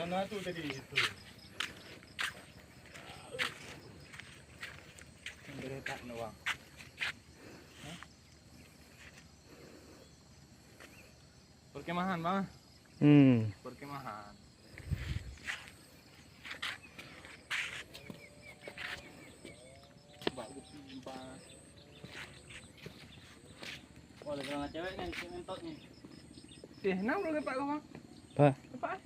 Mana tu tadi itu? Yang tak nawang. Perkemahan bang. Perkemahan. Bak bang. Oh, ada orang cewek ni, mentot ni. Nam lu lepak kau bang. Apa? Lepak.